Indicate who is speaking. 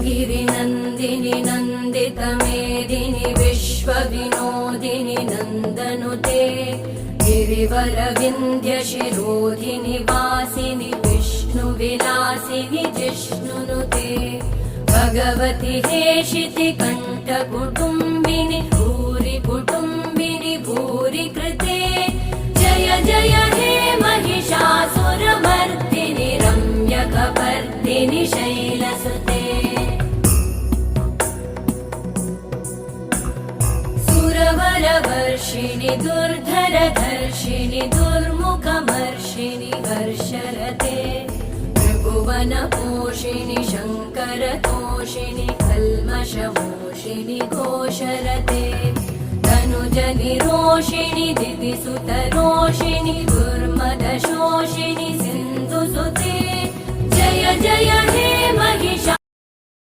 Speaker 1: गिरिनन्दिनि नन्दितमेदिनि विश्वविनोदिनि नन्दनुते गिरिवरविन्ध्यशिरोधिनि वासिनि विष्णुविलासिनि जिष्णुनुते भगवति हेशिति कण्ठकुटुम्बिनि भूरि कुटुम्बिनि भूरि कृते जय जय हे महिषासुरमर्दिनि रम्यकपर्दिनि शैलसुते सुरवरवर्षिणि दुर्धरधर्षिणि दुर्मुखमर्षिणि हर्षरते त्रिभुवनपोषिणि शङ्करतोषिणि कल्मषमोषिणि घोषरते तनुजनिरोषिणि दिविसुतरोषिणि दुर्मदशोषिणि सिन्धुसुते जय जय हे महिषा